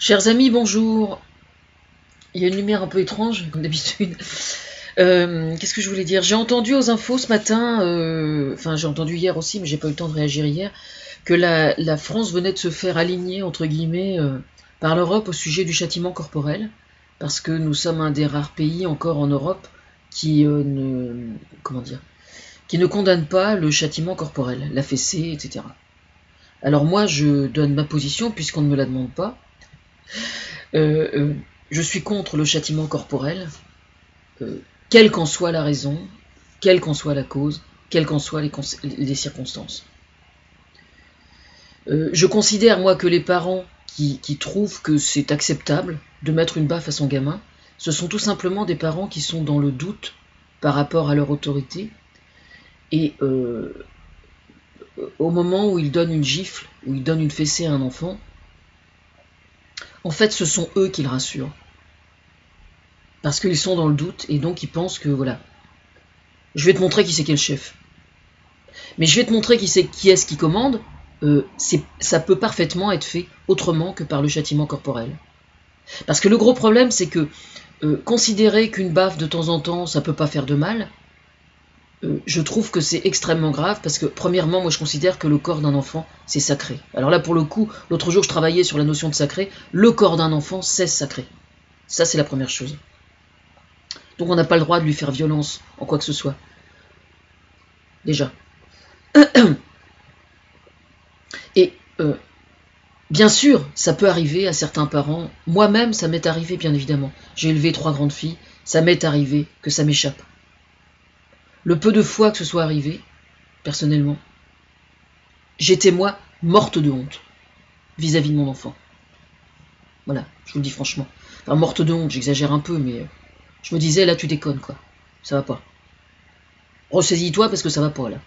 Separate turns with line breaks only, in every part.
Chers amis, bonjour. Il y a une lumière un peu étrange, comme d'habitude. Qu'est-ce que je voulais dire? J'ai entendu aux infos ce matin, enfin j'ai entendu hier aussi, mais j'ai pas eu le temps de réagir hier, que la France venait de se faire aligner, entre guillemets, par l'Europe au sujet du châtiment corporel, parce que nous sommes un des rares pays encore en Europe qui comment dire, qui ne condamne pas le châtiment corporel, la fessée, etc. Alors moi, je donne ma position puisqu'on ne me la demande pas. Euh, euh, je suis contre le châtiment corporel, euh, quelle qu'en soit la raison, quelle qu'en soit la cause, quelles qu'en soient les circonstances. Je considère, moi, que les parents qui trouvent que c'est acceptable de mettre une baffe à son gamin, ce sont tout simplement des parents qui sont dans le doute par rapport à leur autorité, et au moment où ils donnent une gifle, où ils donnent une fessée à un enfant, en fait, ce sont eux qui le rassurent. Parce qu'ils sont dans le doute, et donc ils pensent que, voilà, je vais te montrer qui c'est qui est le chef. Mais je vais te montrer qui est-ce qui commande. Ça peut parfaitement être fait autrement que par le châtiment corporel. Parce que le gros problème, c'est que considérer qu'une baffe de temps en temps, ça peut pas faire de mal, je trouve que c'est extrêmement grave, parce que premièrement, moi je considère que le corps d'un enfant, c'est sacré. Alors là, pour le coup, l'autre jour, je travaillais sur la notion de sacré. Le corps d'un enfant, c'est sacré. Ça, c'est la première chose. Donc on n'a pas le droit de lui faire violence en quoi que ce soit. Déjà. Et bien sûr, ça peut arriver à certains parents. Moi-même, ça m'est arrivé, bien évidemment. J'ai élevé 3 grandes filles. Ça m'est arrivé que ça m'échappe. Le peu de fois que ce soit arrivé, personnellement, j'étais, moi, morte de honte vis-à-vis de mon enfant. Voilà, je vous le dis franchement. Enfin, morte de honte, j'exagère un peu, mais je me disais, là, tu déconnes, quoi. Ça va pas. Ressaisis-toi parce que ça va pas, là.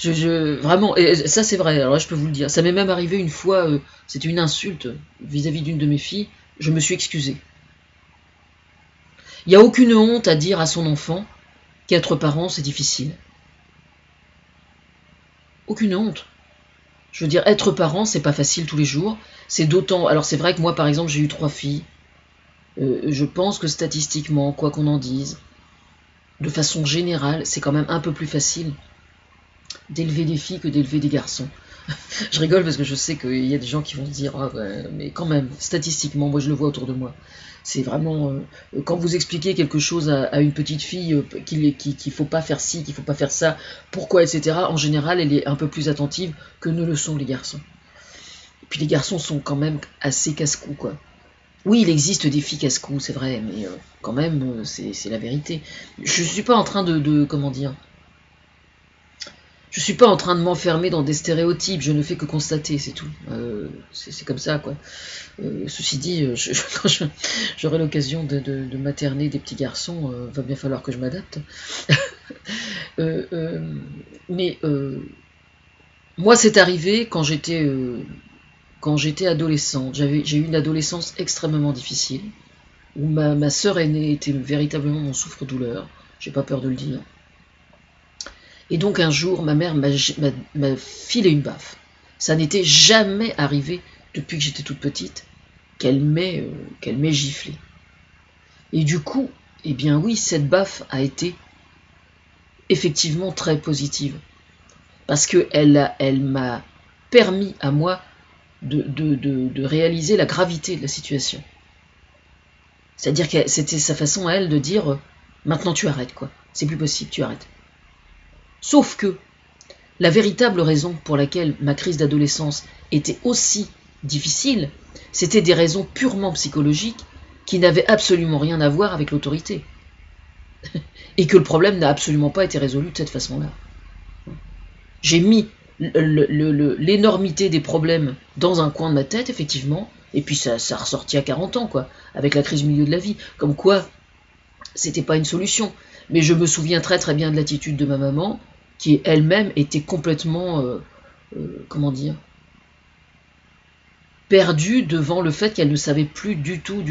Vraiment, et ça c'est vrai, alors là je peux vous le dire. Ça m'est même arrivé une fois, c'était une insulte vis-à-vis d'une de mes filles, je me suis excusé. Il n'y a aucune honte à dire à son enfant qu'être parent c'est difficile. Aucune honte. Je veux dire, être parent c'est pas facile tous les jours. C'est d'autant. Alors c'est vrai que moi par exemple j'ai eu 3 filles. Je pense que statistiquement, quoi qu'on en dise, de façon générale, c'est quand même un peu plus facile d'élever des filles que d'élever des garçons. Je rigole parce que je sais qu'il y a des gens qui vont se dire ah ouais, mais quand même, statistiquement, moi je le vois autour de moi. C'est vraiment quand vous expliquez quelque chose à une petite fille qu'il faut pas faire ci, qu'il faut pas faire ça, pourquoi, etc. En général, elle est un peu plus attentive que ne le sont les garçons. Et puis les garçons sont quand même assez casse-cou, quoi. Oui, il existe des filles casse-cou, c'est vrai, mais quand même, c'est la vérité. Je suis pas en train comment dire. Je suis pas en train de m'enfermer dans des stéréotypes, je ne fais que constater, c'est tout. C'est comme ça, quoi. Ceci dit, quand j'aurai l'occasion de materner des petits garçons, va bien falloir que je m'adapte. euh, euh, mais moi, c'est arrivé quand j'étais adolescente. J'ai eu une adolescence extrêmement difficile, où ma sœur aînée était véritablement mon souffre-douleur, j'ai pas peur de le dire. Et donc un jour, ma mère m'a filé une baffe. Ça n'était jamais arrivé depuis que j'étais toute petite qu'elle m'ait giflé. Et du coup, eh bien oui, cette baffe a été effectivement très positive. Parce qu'elle m'a permis à moi de réaliser la gravité de la situation. C'est-à-dire que c'était sa façon à elle de dire maintenant tu arrêtes, quoi. C'est plus possible, tu arrêtes. Sauf que la véritable raison pour laquelle ma crise d'adolescence était aussi difficile, c'était des raisons purement psychologiques qui n'avaient absolument rien à voir avec l'autorité. Et que le problème n'a absolument pas été résolu de cette façon-là. J'ai mis l'énormité des problèmes dans un coin de ma tête, effectivement, et puis ça a ressorti à 40 ans, quoi, avec la crise du milieu de la vie, comme quoi c'était pas une solution. Mais je me souviens très très bien de l'attitude de ma maman, qui elle-même était complètement, comment dire, perdue devant le fait qu'elle ne savait plus du tout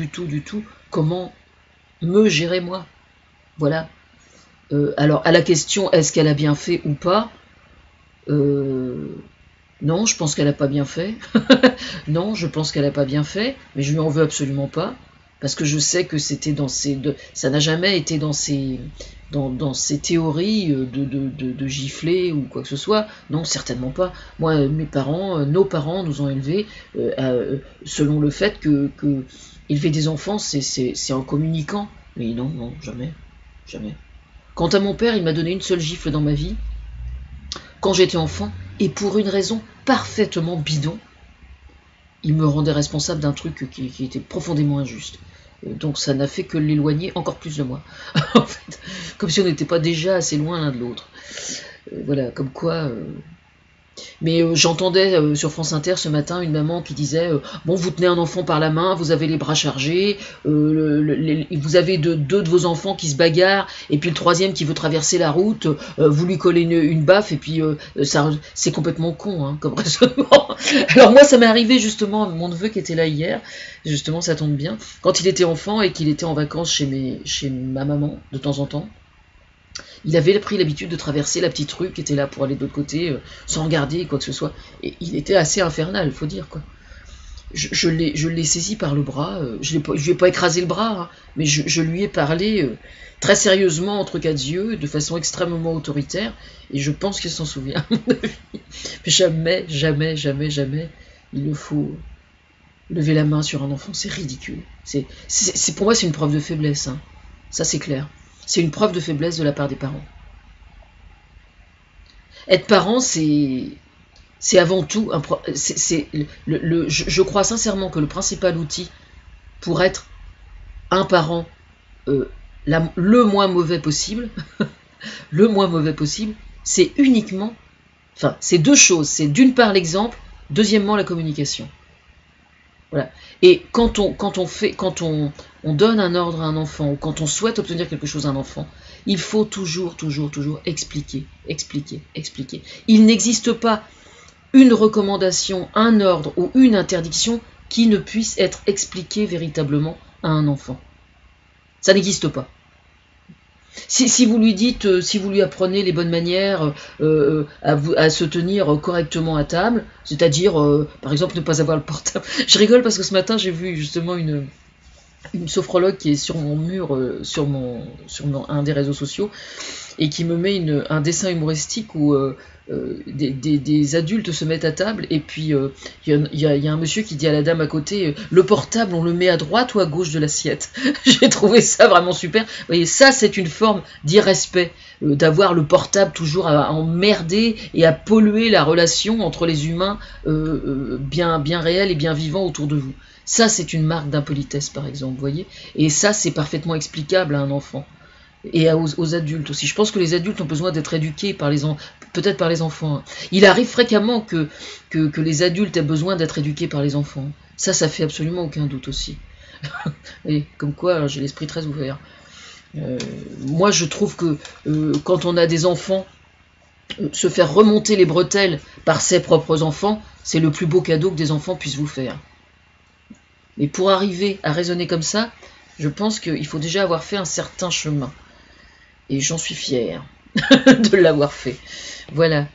comment me gérer moi. Voilà. Alors à la question est-ce qu'elle a bien fait ou pas, euh, Non, je pense qu'elle n'a pas bien fait. Non, je pense qu'elle n'a pas bien fait, mais je lui en veux absolument pas, parce que je sais que c'était dans ça n'a jamais été dans ses théories de gifler ou quoi que ce soit. Non, certainement pas. Moi, mes parents, nos parents nous ont élevés selon le fait que élever des enfants, c'est en communiquant. Mais non, non, jamais, jamais. Quant à mon père, il m'a donné une seule gifle dans ma vie, quand j'étais enfant, et pour une raison parfaitement bidon. Il me rendait responsable d'un truc qui était profondément injuste. Donc ça n'a fait que l'éloigner encore plus de moi. En fait, comme si on n'était pas déjà assez loin l'un de l'autre. Voilà, comme quoi... Mais j'entendais sur France Inter ce matin une maman qui disait bon, vous tenez un enfant par la main, vous avez les bras chargés, vous avez deux de vos enfants qui se bagarrent, et puis le troisième qui veut traverser la route, vous lui collez une baffe, et puis ça, c'est complètement con hein, comme raisonnement. Alors moi, ça m'est arrivé justement, mon neveu qui était là hier, justement ça tombe bien, quand il était enfant et qu'il était en vacances chez ma maman de temps en temps. Il avait pris l'habitude de traverser la petite rue qui était là pour aller de l'autre côté, sans regarder quoi que ce soit. Et il était assez infernal, faut dire quoi. Je l'ai saisi par le bras, je lui ai pas écrasé le bras, hein, mais je lui ai parlé très sérieusement entre quatre yeux, de façon extrêmement autoritaire, et je pense qu'il s'en souvient. Jamais, jamais, jamais, jamais, il ne faut lever la main sur un enfant, c'est ridicule. Pour moi, c'est une preuve de faiblesse, hein. Ça c'est clair. C'est une preuve de faiblesse de la part des parents. Être parent, c'est avant tout je crois sincèrement que le principal outil pour être un parent le moins mauvais possible, le moins mauvais possible, c'est uniquement, enfin, c'est deux choses. C'est d'une part l'exemple, deuxièmement la communication. Voilà. Et quand on donne un ordre à un enfant, ou quand on souhaite obtenir quelque chose à un enfant, il faut toujours expliquer, expliquer, expliquer. Il n'existe pas une recommandation, un ordre ou une interdiction qui ne puisse être expliquée véritablement à un enfant. Ça n'existe pas. Si vous lui dites, si vous lui apprenez les bonnes manières à se tenir correctement à table, c'est-à-dire, par exemple, ne pas avoir le portable. Je rigole parce que ce matin, j'ai vu justement une sophrologue qui est sur mon mur, sur un des réseaux sociaux, et qui me met un dessin humoristique où des adultes se mettent à table, et puis il y a un monsieur qui dit à la dame à côté le portable, on le met à droite ou à gauche de l'assiette. J'ai trouvé ça vraiment super. Vous voyez, ça c'est une forme d'irrespect, d'avoir le portable toujours à emmerder et à polluer la relation entre les humains bien réels et bien vivants autour de vous. Ça c'est une marque d'impolitesse par exemple, vous voyez, et ça c'est parfaitement explicable à un enfant. Et aux adultes aussi. Je pense que les adultes ont besoin d'être éduqués peut-être par les enfants. Hein. Il arrive fréquemment que les adultes aient besoin d'être éduqués par les enfants. Ça fait absolument aucun doute aussi. Et comme quoi, j'ai l'esprit très ouvert. Moi, je trouve que quand on a des enfants, se faire remonter les bretelles par ses propres enfants, c'est le plus beau cadeau que des enfants puissent vous faire. Mais pour arriver à raisonner comme ça, je pense qu'il faut déjà avoir fait un certain chemin. Et j'en suis fière de l'avoir fait. Voilà.